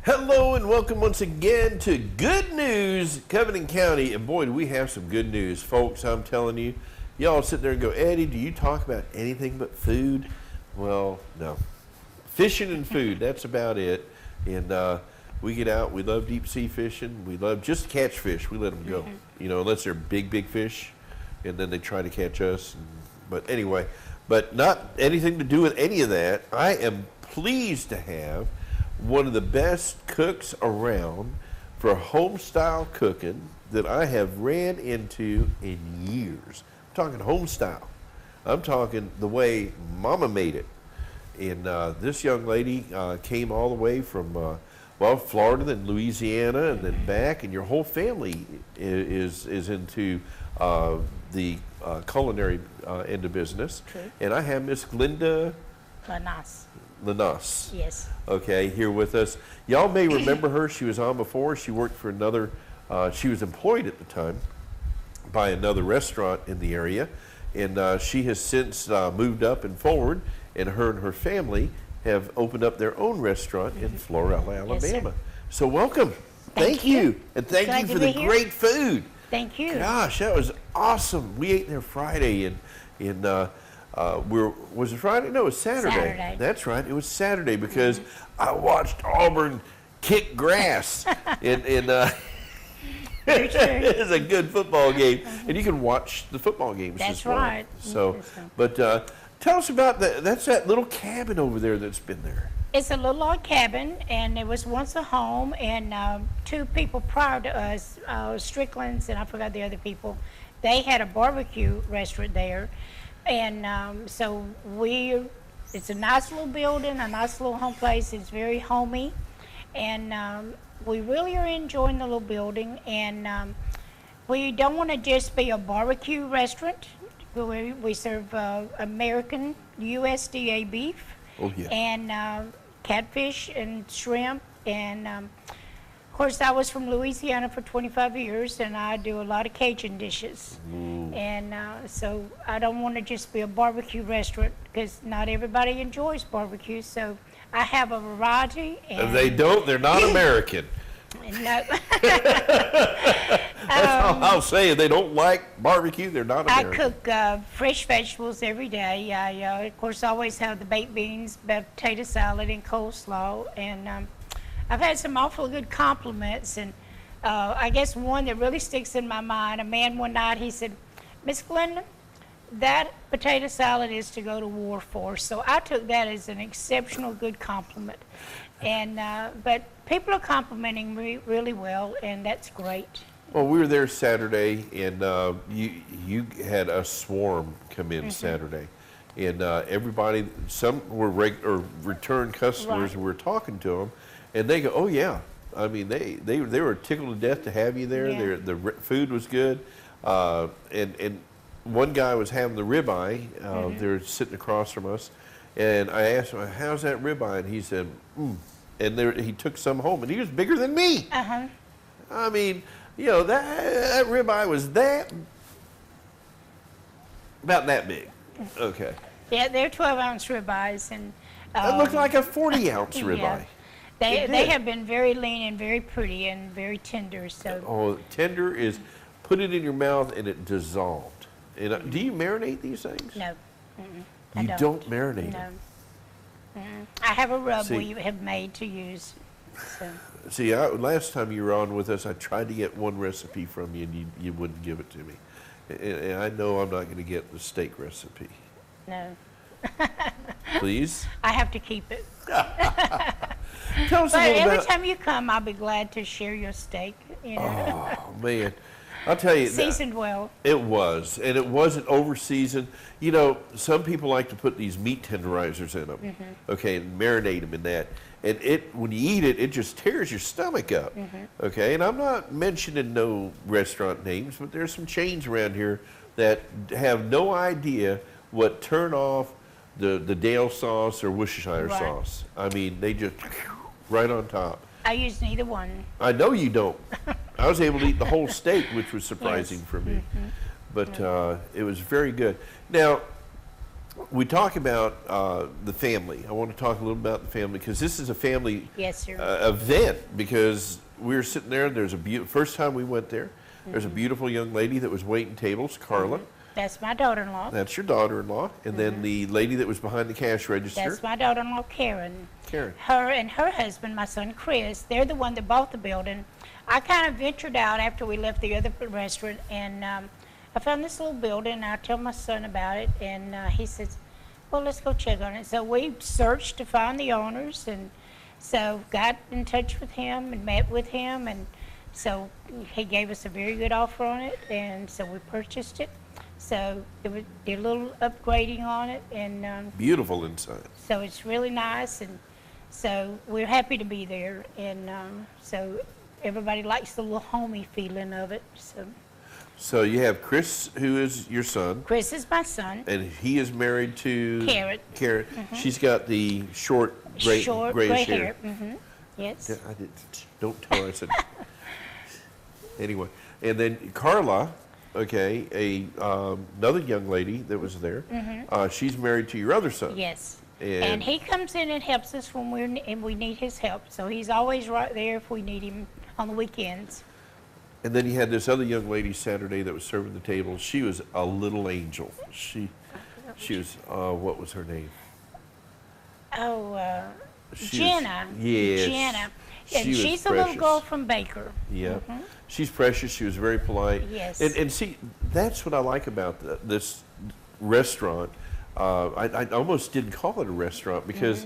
Hello and welcome once again to Good News, Covington County. And boy, do we have some good news, folks. I'm telling you, y'all sit there and go, Eddie, do you talk about anything but food? Well, no. Fishing and food, that's about it. And we get out, we love deep sea fishing. We love just catch fish. We let them go, you know, unless they're big, big fish. And then they try to catch us. But anyway, but not anything to do with any of that. I am pleased to have one of the best cooks around for home style cooking that I have ran into in years. I'm talking home style. I'm talking the way Mama made it. And this young lady came all the way from Florida, then Louisiana, and then back. And your whole family is into the culinary end of business. True. And I have Miss Glenda Lanas. Yes. Okay, here with us. Y'all may remember her. She was on before. She worked for another, she was employed at the time by another restaurant in the area. And she has since moved up and forward, and her family have opened up their own restaurant in Florella, Alabama. Yes, so welcome. Thank you. And thank Glad you to for be the here. great food. Thank you. Gosh, that was awesome. We ate there Friday, and was it Friday? No, it was Saturday. Saturday. That's right. It was Saturday because I watched Auburn kick grass in it's a good football game, and you can watch the football games. That's as well. right. So, but tell us about that's that little cabin over there that's been there. It's a little log cabin, and it was once a home, and two people prior to us, Strickland's, and I forgot the other people, they had a barbecue restaurant there. And so it's a nice little building, a nice little home place. It's very homey. And we really are enjoying the little building. And we don't want to just be a barbecue restaurant. We serve American USDA beef. Oh, yeah. And catfish and shrimp. And of course, I was from Louisiana for 25 years, and I do a lot of Cajun dishes. And so I don't want to just be a barbecue restaurant because not everybody enjoys barbecue. So I have a variety. And If they don't, they're not American. No. That's all I'll say. If they don't like barbecue, they're not American. I cook fresh vegetables every day. I, of course, always have the baked beans, potato salad, and coleslaw. And I've had some awful good compliments, and I guess one that really sticks in my mind, a man one night, he said, Miss Glenda, that potato salad is to go to war for. So I took that as an exceptional good compliment. And but people are complimenting me really well, and that's great. Well, we were there Saturday, and you had a swarm come in Saturday. And everybody, some were return customers, and we were talking to them. And they go, oh yeah. I mean, they were tickled to death to have you there. Yeah. The food was good, and one guy was having the ribeye. They're sitting across from us, and I asked him, "How's that ribeye?" And he said, And he took some home, and he was bigger than me. I mean, you know, that ribeye was about that big. Okay. Yeah, they're 12-ounce ribeyes, and That looked like a 40-ounce ribeye. yeah. They have been very lean and very pretty and very tender. So Oh, tender is, put it in your mouth and it dissolved. And do you marinate these things? no, I You don't marinate No. them. I have a rub See- we have made to use. So See, last time you were on with us, I tried to get one recipe from you, and you wouldn't give it to me. And I know I'm not going to get the steak recipe. no, Please? I have to keep it. Tell us a But little every about... time you come, I'll be glad to share your steak. You know, Oh, man. I'll tell you, seasoned well. it was, and it wasn't over-seasoned. You know, some people like to put these meat tenderizers in them, okay, and marinate them in that. And when you eat it, it just tears your stomach up, okay? And I'm not mentioning no restaurant names, but there's some chains around here that have no idea what turn off the Dale sauce or Worcestershire Right. sauce. I mean, they just right on top. I use neither one. I know you don't. I was able to eat the whole steak, which was surprising for me. But it was very good. Now, we talk about the family. I want to talk a little about the family because this is a family Yes, sir. event. Because we were sitting there, and there's first time we went there. There's a beautiful young lady that was waiting tables, Carla. That's my daughter-in-law. That's your daughter-in-law, and then the lady that was behind the cash register. That's my daughter-in-law, Karen. Karen. Her and her husband, my son Chris, they're the one that bought the building. I kind of ventured out after we left the other restaurant, and I found this little building, and I told my son about it, and he says, well, let's go check on it. So we searched to find the owners, and so got in touch with him and met with him, and so he gave us a very good offer on it, and so we purchased it. So did a little upgrading on it, and Beautiful inside. so it's really nice, and so we're happy to be there, and so everybody likes the little homey feeling of it. So So you have Chris, who is your son, Chris is my son. and he is married to Karen. Karen. She's got the short, Short grayish gray hair. hair. Yes. Yeah, don't tell her I said. Anyway, and then Carla, okay, another young lady that was there. She's married to your other son. Yes. And- And he comes in and helps us when we need his help. So he's always right there if we need him on the weekends. And then you had this other young lady Saturday that was serving the table. She was a little angel. She was, what was her name? Oh, She Jenna. was- yes. Jenna. She And was she's a little precious. girl from Baker. Yeah. She's precious. She was very polite. Yes. And see, that's what I like about this restaurant. I almost didn't call it a restaurant because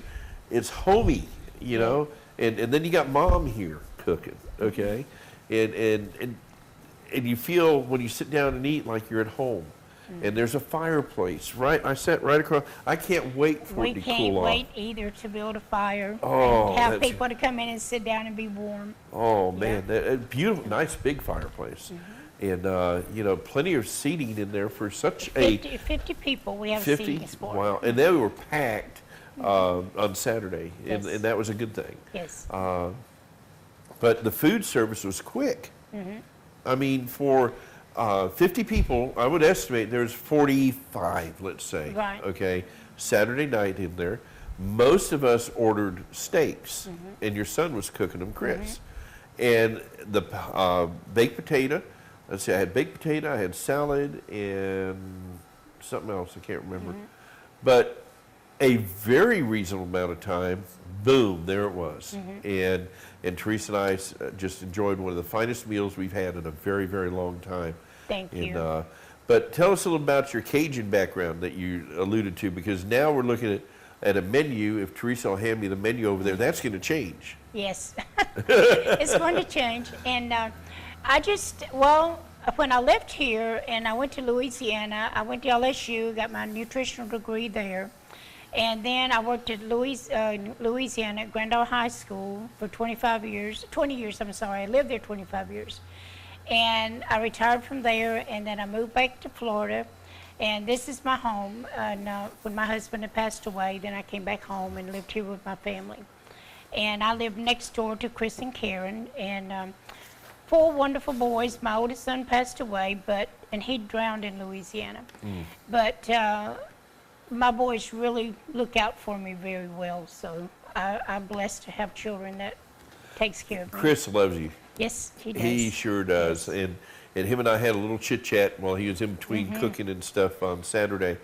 it's homey, you know. And then you got mom here cooking, okay? And you feel when you sit down and eat like you're at home. And there's a fireplace, right? I sat right across. I can't wait for We it to can't cool wait off. either to build a fire Oh, and have that's- people to come in and sit down and be warm. Oh man, beautiful, nice big fireplace, and you know, plenty of seating in there for such 50 people we have 50. seating for. Wow, and they were packed on Saturday, Yes. and that was a good thing. Yes. But the food service was quick. I mean, for 50 people, I would estimate there's 45, let's say. Right. Okay, Saturday night in there. Most of us ordered steaks, and your son was cooking them, Chris. And the baked potato, let's see, I had baked potato, I had salad, and something else, I can't remember. But a very reasonable amount of time, boom, there it was. And Teresa and I just enjoyed one of the finest meals we've had in a very, very long time. Thank you. And, but tell us a little about your Cajun background that you alluded to, because now we're looking at a menu. If Teresa will hand me the menu over there, that's going to change. Yes, it's going to change. And when I left here and I went to Louisiana, I went to LSU, got my nutritional degree there. And then I worked at Louisiana at Glenda High School for 20 years, I'm sorry. I lived there 25 years. And I retired from there, and then I moved back to Florida. And this is my home. And when my husband had passed away, then I came back home and lived here with my family. And I lived next door to Chris and Karen, and 4 wonderful boys. My oldest son passed away, and he drowned in Louisiana. But my boys really look out for me very well, so I'm blessed to have children that takes care of me. Chris loves you. Yes, he does. He sure does. Yes. And him and I had a little chit chat while he was in between cooking and stuff on Saturday.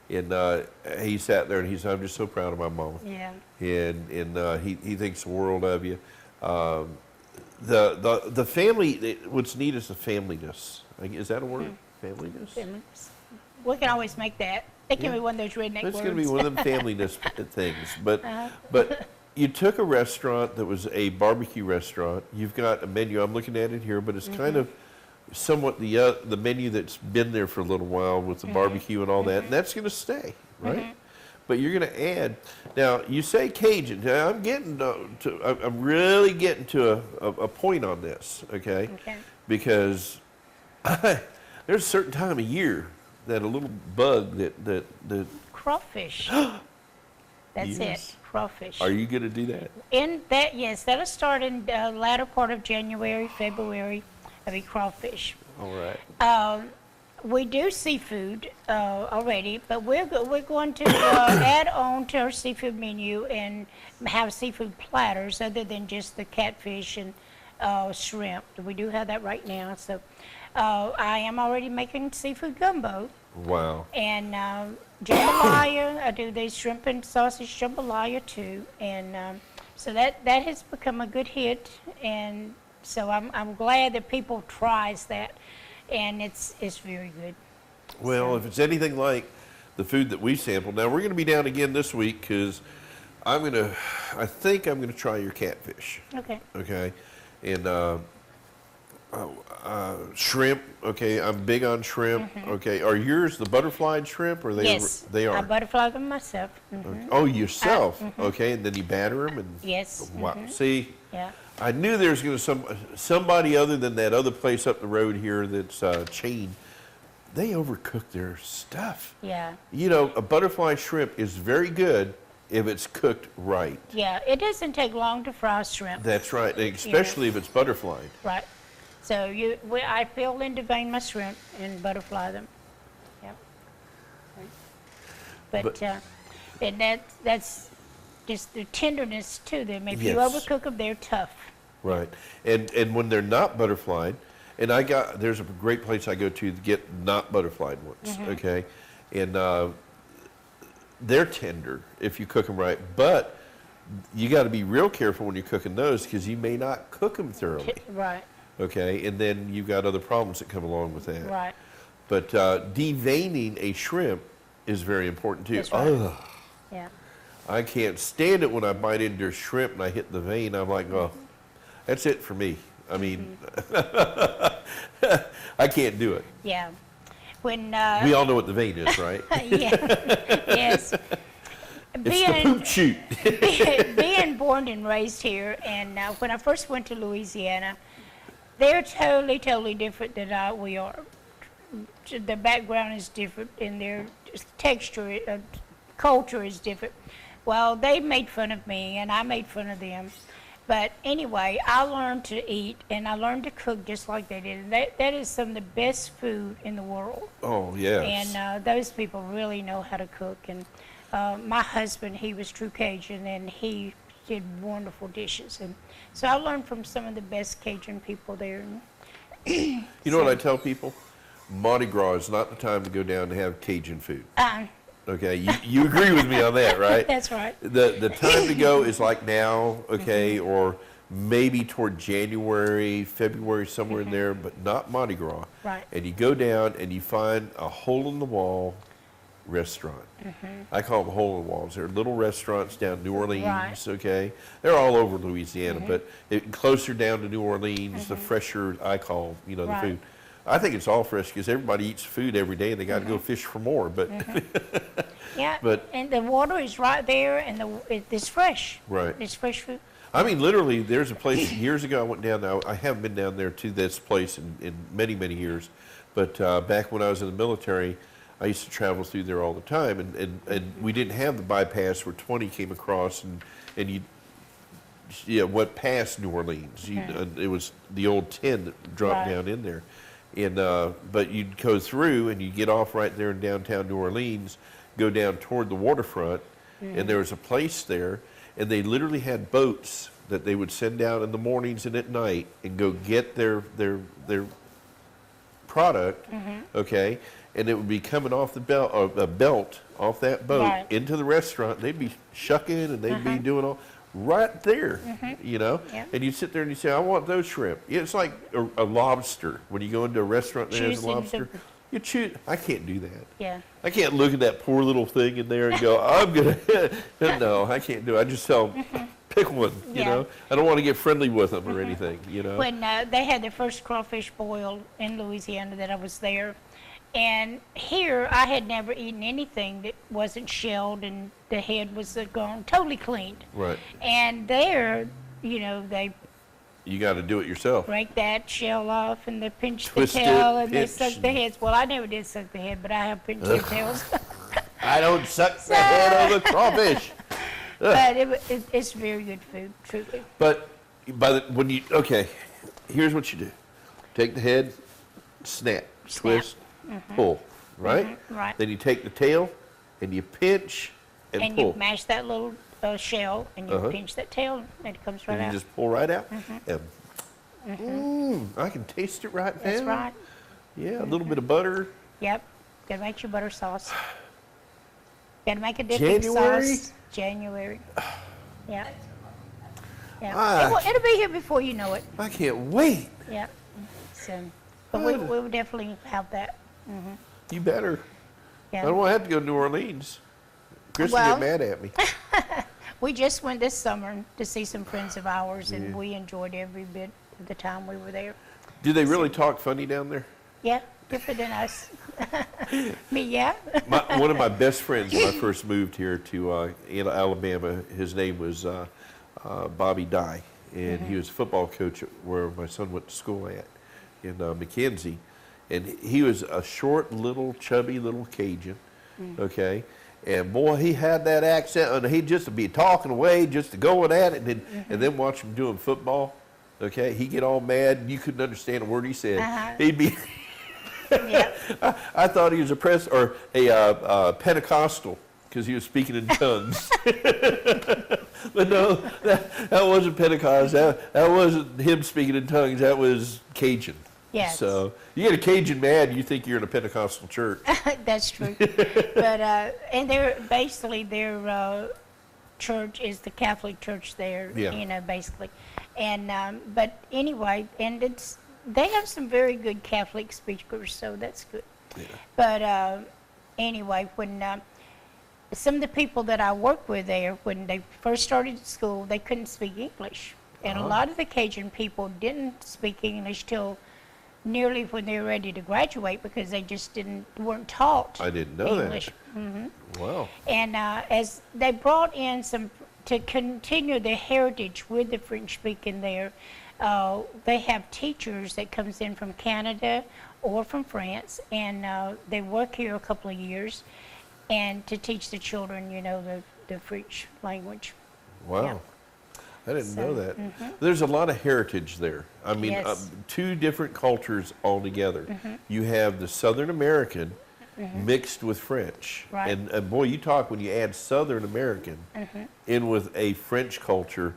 And he sat there and he said, "I'm just so proud of my mama." Yeah. And he thinks the world of you. The family, what's neat is the familyness. Is that a word? Familyness? We can always make that. It can be one of those redneck words. It's going to be one of them familyness things. But you took a restaurant that was a barbecue restaurant. You've got a menu. I'm looking at it here, but it's kind of somewhat the menu that's been there for a little while with the barbecue and all that, and that's going to stay, right? But you're going to add. Now you say Cajun. Now, I'm really getting to a point on this, okay? Okay. Because there's a certain time of year that a little bug that Crawfish. That's Yes. it, crawfish. Are you going to do that? In that, yes, that'll start in the latter part of January, February. That'll be crawfish. All right. We do seafood already, but we're going to add on to our seafood menu and have seafood platters other than just the catfish and shrimp. We do have that right now. So I am already making seafood gumbo. Wow. And jambalaya, I do the shrimp and sausage jambalaya too. And so that has become a good hit. And so I'm glad that people tries that. And it's very good. Well, if it's anything like the food that we sampled, now we're going to be down again this week because I think I'm going to try your catfish. Okay. Okay, and shrimp. Okay, I'm big on shrimp. Okay, are yours the butterflied shrimp or they? Yes, They are. I butterfly them myself. Oh, yourself. Okay, and then you batter them and. Yes. Wow. See. Yeah. I knew there was going to somebody other than that other place up the road here that's chain. They overcook their stuff. Yeah. You know, a butterfly shrimp is very good if it's cooked right. Yeah, it doesn't take long to fry shrimp. That's right, especially if it's butterflied. Right. So I peel and devein my shrimp and butterfly them. Yep. But and that's just the tenderness to them. If you Yes. overcook them, they're tough. Right, and when they're not butterflied, and there's a great place I go to get not butterflied ones. Okay, and they're tender if you cook them right, but you got to be real careful when you're cooking those because you may not cook them thoroughly. Right. Okay, and then you've got other problems that come along with that. Right. But deveining a shrimp is very important too. That's right. Ugh, Yeah. I can't stand it when I bite into a shrimp and I hit the vein. I'm like, oh, that's it for me. I mean, I can't do it. Yeah. When We all know what the vein is, right? yeah. Yes. It's the poop chute. Being born and raised here, and when I first went to Louisiana, they're totally different than we are. The background is different, and their texture, culture is different. Well, they made fun of me, and I made fun of them. But anyway, I learned to eat, and I learned to cook just like they did. That is some of the best food in the world. Oh, yes. And those people really know how to cook. And my husband, he was true Cajun, and he did wonderful dishes. And so I learned from some of the best Cajun people there. You know what I tell people? Mardi Gras is not the time to go down to have Cajun food. Okay, you agree with me on that, right? That's right. The time to go is like now, okay, or maybe toward January, February, somewhere in there, but not Mardi Gras. Right. And you go down and you find a hole-in-the-wall restaurant. I call them hole-in-the-walls. They're little restaurants down in New Orleans, Right. okay? They're all over Louisiana, but closer down to New Orleans, the fresher I call, the Right. food. I think it's all fresh because everybody eats food every day and they got to go fish for more, but Yeah, But- and the water is right there, and it's fresh. Right. It's fresh food. I mean, literally, there's a place, years ago I went down there. I haven't been down there to this place in many, many years. But back when I was in the military, I used to travel through there all the time. And we didn't have the bypass where 20 came across and you went past New Orleans. It was the old 10 that dropped Right. down in there. And but you'd go through and you get off right there in downtown New Orleans, go down toward the waterfront, and there was a place there. And they literally had boats that they would send out in the mornings and at night and go get their product, okay? And it would be coming off the belt off that boat Right. into the restaurant. They'd be shucking and they'd be doing all right there, Yeah. And you'd sit there and you say, I want those shrimp. It's like a lobster. When you go into a restaurant and there's a Choosing lobster, you choose. I can't do that. Yeah. I can't look at that poor little thing in there and go, I'm going to, no, I can't do it. I just tell them, pick one, you Yeah. know. I don't want to get friendly with them or anything, When they had the first crawfish boil in Louisiana that I was there, and here I had never eaten anything that wasn't shelled and the head was gone, totally cleaned. Right. And there, they You got to do it yourself. break that shell off and they pinch Twist the it, tail and they pinch. suck the heads. Well, I never did suck the head, but I have pinched their tails. I don't suck the head of the crawfish. But it's very good food, truly. But here's what you do. Take the head, snap, twist, pull, right? Right. Then you take the tail and you pinch and And pull. you mash that little shell, and you pinch that tail, and it comes right And you out. just pull right out. And I can taste it right now. That's right. Yeah, a little bit of butter. Yep. Gotta make your butter sauce. Gotta make a dipping January? sauce. January. Yeah. Yeah. Ah. It'll be here before you know it. I can't wait. Yeah. So, but we will definitely have that. You better. Yeah. I don't want to have to go to New Orleans. Chris will Well- get mad at me. We just went this summer to see some friends of ours, and we enjoyed every bit of the time we were there. Do they really talk funny down there? Yeah, different than us. Me, yeah. One of my best friends when I first moved here to Alabama, his name was Bobby Dye, and he was a football coach where my son went to school at in McKenzie. And he was a short, little, chubby little Cajun, okay? And boy, he had that accent, and he'd just be talking away, just going at it, and then watch him doing football, okay? He'd get all mad, and you couldn't understand a word he said. He'd be... Yeah. I thought he was a Pentecostal because he was speaking in tongues. But no, that wasn't Pentecost. That wasn't him speaking in tongues. That was Cajun. Yes. So you get a Cajun mad, you think you're in a Pentecostal church. That's true. But and their church is the Catholic church there. Yeah. You know, basically. And but anyway, and they have some very good Catholic speakers, so that's good. Yeah. But anyway, when some of the people that I work with there, when they first started school, they couldn't speak English. And a lot of the Cajun people didn't speak English till nearly when they were ready to graduate because they just weren't taught I didn't know English. that. Wow. And as they brought in some to continue the heritage with the French speaking there, they have teachers that comes in from Canada or from France, and they work here a couple of years, and to teach the children, you know, the French language. Wow. Yeah. I didn't know that. There's a lot of heritage there. I mean, Yes. two different cultures altogether. You have the Southern American mixed with French. Right. And boy, you talk when you add Southern American in with a French culture,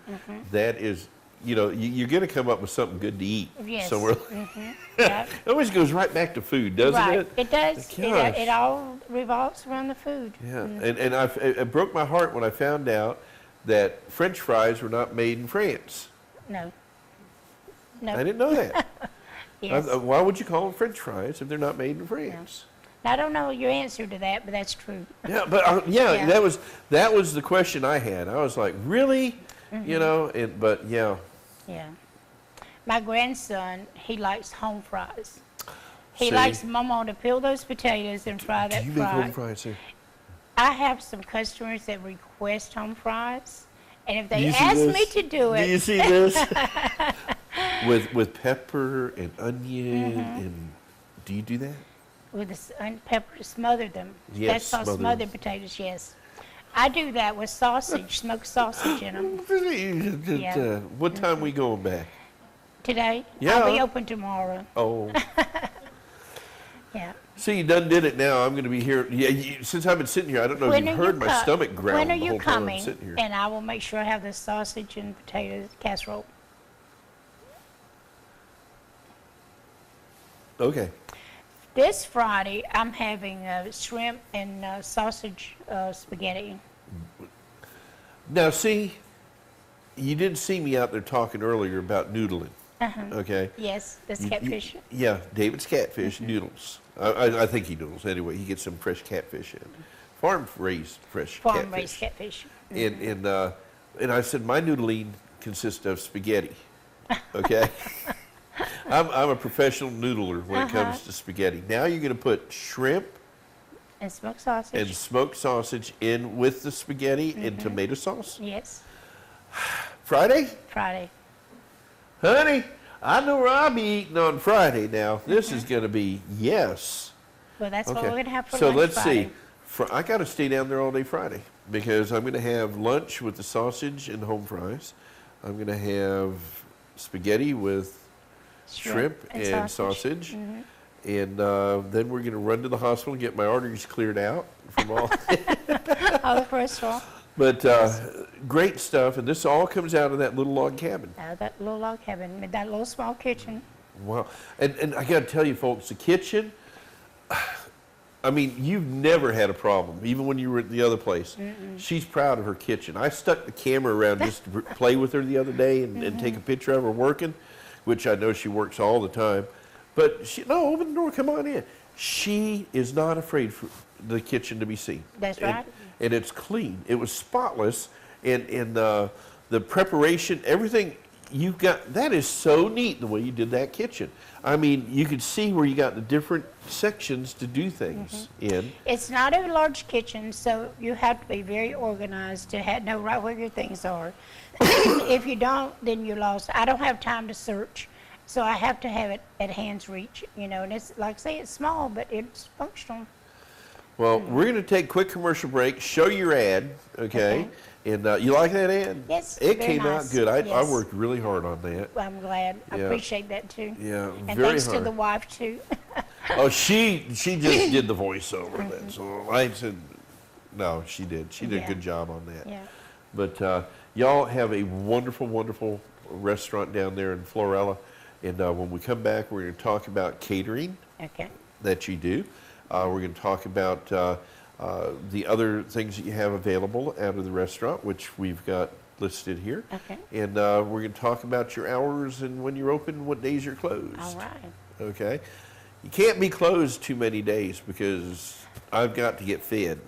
that is, you know, you're going to come up with something good to eat Yes. somewhere. Yeah. It always goes right back to food, doesn't Right. it? It does. Gosh. It all revolves around the food. Yeah, and it broke my heart when I found out that French fries were not made in France. No. I No. didn't know that. Yes. Why would you call them French fries if they're not made in France? I don't know your answer to that, but that's true. Yeah, but Yeah. that was the question I had. I was like, really, you know? But yeah, Yeah. My grandson, he likes home fries. He See? likes Mama to peel those potatoes and fry do that you make fry. home fries here? I have some customers that request home fries, and if Do they you see ask this? me to do Do you it, see this? with pepper and onion and do you do that? with the pepper to smother them. Yes, That's called smother smothered them. potatoes, yes. I do that with sausage, smoked sausage in them. Yeah. What time we going back? Today, Yeah. I'll be open tomorrow. Oh, Yeah. see, you done did it now. I'm going to be here. Yeah, since I've been sitting here, I don't know if you've heard my stomach growl When are the you whole time I'm coming? sitting here. And I will make sure I have the sausage and potatoes casserole. Okay. This Friday, I'm having shrimp and sausage spaghetti. Now, see, you didn't see me out there talking earlier about noodling. Okay. Yes, that's You- catfish. Yeah, David's catfish noodles. I think he noodles anyway. He gets some fresh catfish in. Farm-raised fresh Farm-raised catfish. catfish. And I said my noodling consists of spaghetti. Okay. I'm a professional noodler when it comes to spaghetti. Now you're going to put shrimp And smoked sausage. and smoked sausage in with the spaghetti and tomato sauce. Yes, Friday? Friday. Honey, I know where I'll be eating on Friday now. This is going to be, yes. Well, that's what we're going to have for So lunch let's Friday. see. I got to stay down there all day Friday because I'm going to have lunch with the sausage and home fries. I'm going to have spaghetti with shrimp and sausage. And then we're going to run to the hospital and get my arteries cleared out from all. All the cholesterol. But great stuff. And this all comes out of that little log cabin. That little log cabin, with that little small kitchen. Wow. And I got to tell you, folks, the kitchen, I mean, you've never had a problem, even when you were at the other place. She's proud of her kitchen. I stuck the camera around just to play with her the other day and take a picture of her working, which I know she works all the time. But no, open the door, come on in. She is not afraid for the kitchen to be seen. That's right. And it's clean. It was spotless. And the preparation, everything you've got, that is so neat the way you did that kitchen. I mean, you could see where you got the different sections to do things in. It's not a large kitchen, so you have to be very organized to know right where your things are. If you don't, then you're lost. I don't have time to search. So I have to have it at hand's reach, and it's, like I say, it's small, but it's functional. Well, we're going to take a quick commercial break, show your ad, okay? And you like that ad? Yes, It very came out nice. good. I Yes. worked really hard on that. Well, I'm glad. I Yeah. appreciate that, too. Yeah, And very thanks hard. to the wife, too. Oh, she just did the voiceover. Then, so I said, no, she did. She did a Yeah. good job on that. Yeah. But y'all have a wonderful, wonderful restaurant down there in Florella. And when we come back, we're going to talk about catering Okay. that you do. We're going to talk about the other things that you have available out of the restaurant, which we've got listed here. Okay. And we're going to talk about your hours and when you're open, what days you're closed. All right. Okay. You can't be closed too many days because I've got to get fed.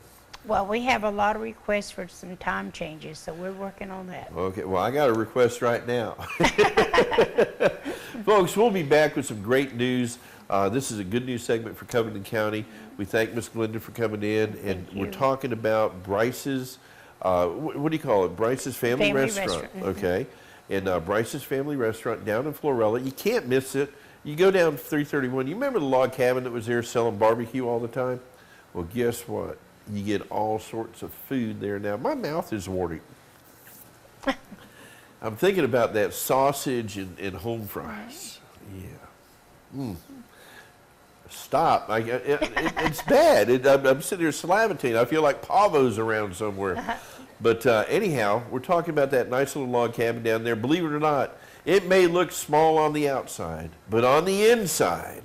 Well, we have a lot of requests for some time changes, so we're working on that. Okay, well, I got a request right now. Folks, we'll be back with some great news. This is a good news segment for Covington County. We thank Miss Glenda for coming in, and Thank we're you. talking about Bryce's, what do you call it? Bryce's Family Restaurant. Okay, and Bryce's Family Restaurant down in Florella. You can't miss it. You go down 331. You remember the log cabin that was there selling barbecue all the time? Well, guess what? You get all sorts of food there now. My mouth is watering. I'm thinking about that sausage and home fries. Yeah. Stop. It's bad. I'm sitting here salivating. I feel like Pavo's around somewhere. But anyhow, we're talking about that nice little log cabin down there. Believe it or not, it may look small on the outside, but on the inside,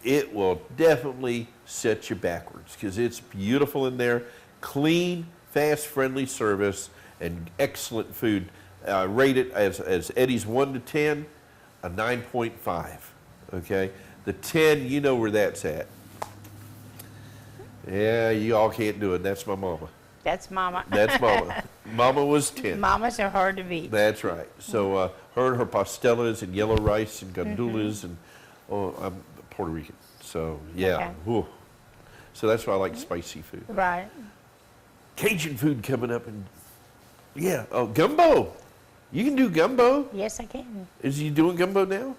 it will definitely set you backwards because it's beautiful in there, clean, fast, friendly service, and excellent food. Rate it as Eddie's 1 to 10, a 9.5. Okay, the 10, you know where that's at. Yeah, you all can't do it. That's my mama. That's Mama. That's mama. Mama was 10. Mamas are hard to beat. That's right. So her and her pastellas and yellow rice and gandulas and I'm Puerto Rican. So yeah. Okay. Whew. So that's why I like spicy food. Right. Cajun food coming up and yeah. Oh, gumbo. You can do gumbo. Yes, I can. Is you doing gumbo now?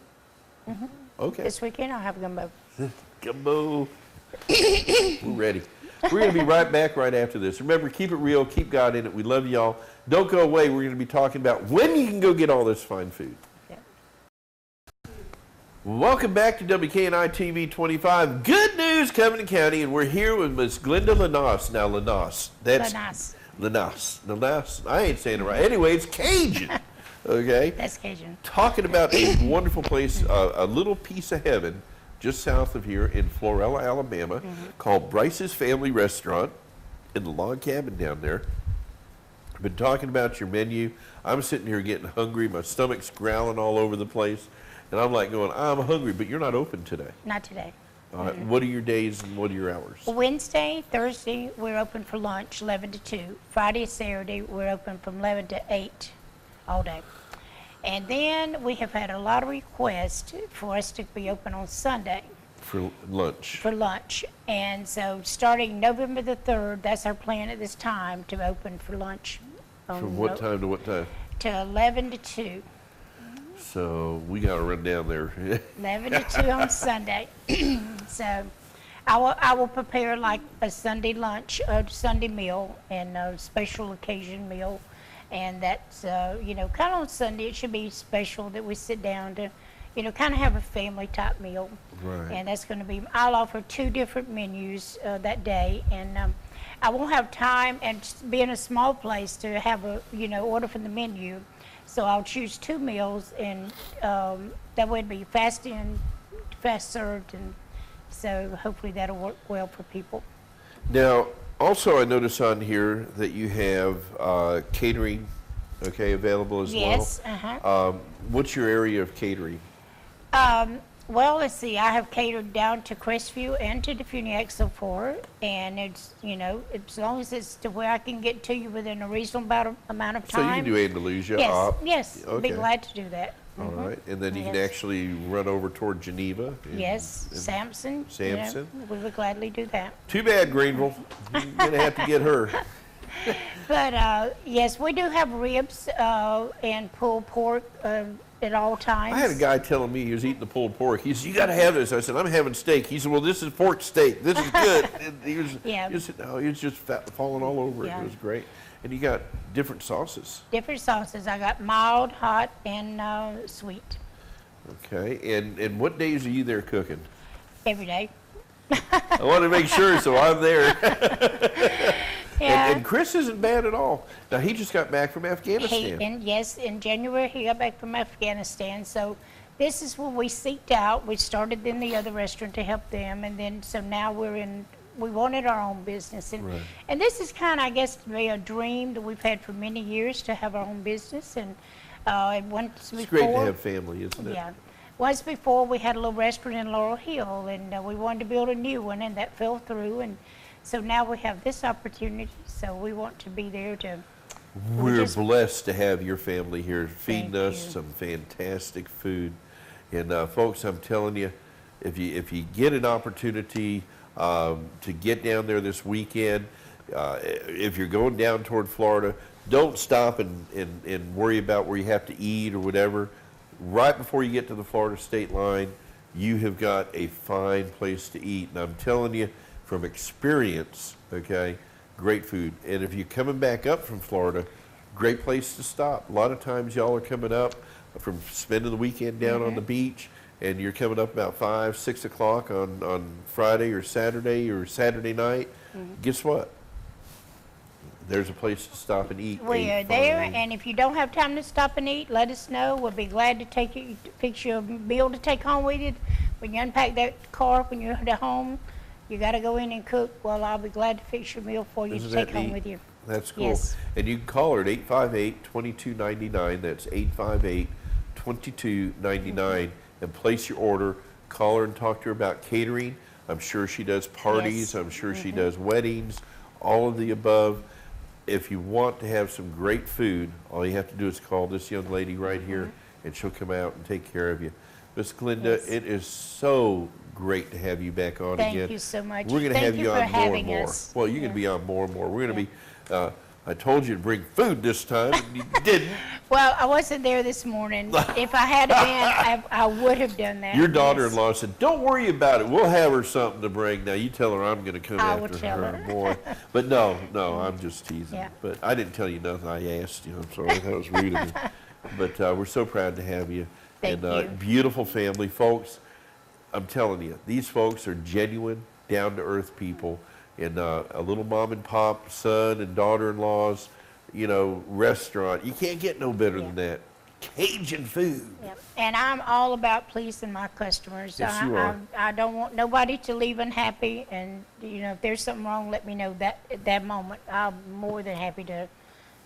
Okay. This weekend I'll have gumbo. Gumbo. We're ready. We're going to be right back right after this. Remember, keep it real, keep God in it. We love y'all. Don't go away. We're going to be talking about when you can go get all this fine food. Yeah. Welcome back to WKNI TV 25. Good news, Covington County, and we're here with Miss Glenda Lanos. Now, Lanos. That's Lanos. Lanos. Lanos. I ain't saying it right. Anyway, it's Cajun. Okay? That's Cajun. Talking about a wonderful place, a little piece of heaven, just south of here in Florella, Alabama, called Bryce's Family Restaurant in the log cabin down there. I've been talking about your menu. I'm sitting here getting hungry. My stomach's growling all over the place. And I'm like going, I'm hungry, but you're not open today. Not today. All right, what are your days and what are your hours? Wednesday, Thursday, we're open for lunch, 11 to 2. Friday, Saturday, we're open from 11 to 8 all day. And then we have had a lot of requests for us to be open on Sunday For lunch. for lunch. And so starting November the 3rd, that's our plan at this time, to open for lunch. From what time to what time? To 11 to 2. So we got to run down there. 11 to 2 on Sunday. So I will prepare like a Sunday lunch, a Sunday meal, and a special occasion meal. And that's, kind of on Sunday, it should be special that we sit down to, kind of have a family type meal. Right. And that's going to be, I'll offer 2 different menus that day. And I won't have time, and just being a small place, to have a, order from the menu. So I'll choose 2 meals, and that way it'd be fast in, fast served, and so hopefully that'll work well for people. Now, also I notice on here that you have catering, available as Yes, well. What's your area of catering? Well, let's see, I have catered down to Crestview and to Defuniak so far, and it's, as long as it's to where I can get to you within a reasonable amount of So you time. can do Andalusia, Yes, Op. yes, Okay. be glad to do that. All right, and then you can Yes. actually run over toward Geneva. Yes, and- Sampson. Sampson. We would gladly do that. Too bad, Greenville. You're gonna have to get her. But yes, we do have ribs and pulled pork at all times. I had a guy telling me he was eating the pulled pork. He said, "You got to have this." I said, "I'm having steak." He said, "Well, this is pork steak. This is good." And he was, Yeah. he was just falling all over it. Yeah. It was great. And you got different sauces. Different sauces. I got mild, hot, and sweet Okay. And what days are you there cooking? every day. I want to make sure, so I'm there. Yeah. And Chris isn't bad at all. Now, he just got back from Afghanistan. Yes, in January he got back from Afghanistan. So this is what we seeked out. We started in the other restaurant to help them, and then so now we wanted our own business. And, Right. and this is kind of, I guess, to be a dream that we've had for many years, to have our own business. And once It's before, great to have family, isn't it? yeah. Once before, we had a little restaurant in Laurel Hill, and we wanted to build a new one, and that fell through. And so now we have this opportunity, so we want to be there to. We're just- blessed to have your family here feeding Thank us you. some fantastic food. And folks, I'm telling you, if you get an opportunity to get down there this weekend, if you're going down toward Florida, don't stop and worry about where you have to eat or whatever. Right before you get to the Florida state line, you have got a fine place to eat. And I'm telling you, from experience, great food. And if you're coming back up from Florida, great place to stop. A lot of times y'all are coming up from spending the weekend down on the beach, and you're coming up about 5, 6 o'clock on Friday or Saturday night. Guess what? There's a place to stop and eat. We a are there, fine- and if you don't have time to stop and eat, let us know. We'll be glad to fix you a meal to take home with you. When you unpack that car, when you're at home, you got to go in and cook. Well, I'll be glad to fix your meal for you Isn't to that take home neat? with you. That's cool. Yes. And you can call her at 858-2299. That's 858-2299, and place your order. Call her and talk to her about catering. I'm sure she does parties. Yes. I'm sure she does weddings, all of the above. If you want to have some great food, all you have to do is call this young lady right here, and she'll come out and take care of you. Miss Glenda, Yes. it is so great to have you back on Thank again. you so much. We're going to Thank have you you for on more having and more. us. Well, you're going to be on more and more. We're going to be, I told you to bring food this time, and you didn't. Well, I wasn't there this morning. If I had been, I would have done that. Your yes. daughter-in-law said, "Don't worry about it. We'll have her something to bring." Now you tell her I'm going to come I will after tell her her. more. But no, I'm just teasing. Yeah. But I didn't tell you nothing. I asked you. I'm sorry. That was rude of me. But we're so proud to have you. Thank and you. Beautiful family, folks. I'm telling you, these folks are genuine, down-to-earth people. And a little mom and pop son and daughter-in-laws, restaurant. You can't get no better than that. Cajun food. Yep. And I'm all about pleasing my customers. Yes, you are. I don't want nobody to leave unhappy. And if there's something wrong, let me know that at that moment. I'm more than happy to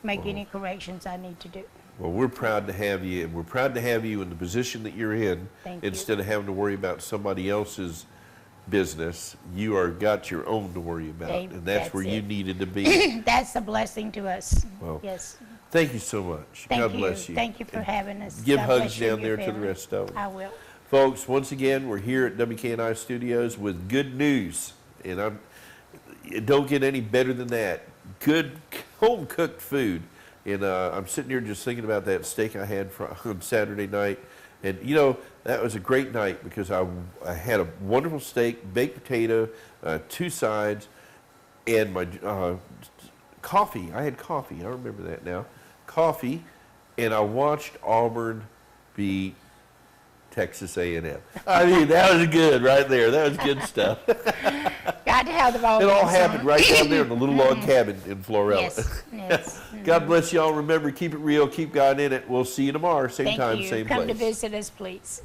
make any corrections I need to do. Well, we're proud to have you, and we're proud to have you in the position that you're in. Thank you. Instead of having to worry about somebody else's business, you are got your own to worry about, Hey, and that's that's where you it. needed to be. That's a blessing to us. Well, Yes. Thank you so much. Thank God you. bless you. Thank you for having us. Give God hugs bless you and down your there to the family. rest of them. I will. Folks, once again, we're here at WKNI Studios with good news, and it don't get any better than that. Good home-cooked food. And I'm sitting here just thinking about that steak I had on Saturday night. And, that was a great night because I had a wonderful steak, baked potato, 2 sides, and my coffee. I had coffee. I remember that now. Coffee. And I watched Auburn beat Texas A&M. I mean, that was good right there. That was good stuff. Got to have the ball. It all game happened song. right down there in the little log cabin in Florella. Yes, yes. God bless y'all. Remember, keep it real, keep God in it. We'll see you tomorrow, same Thank time, you. same Come place. to visit us, please.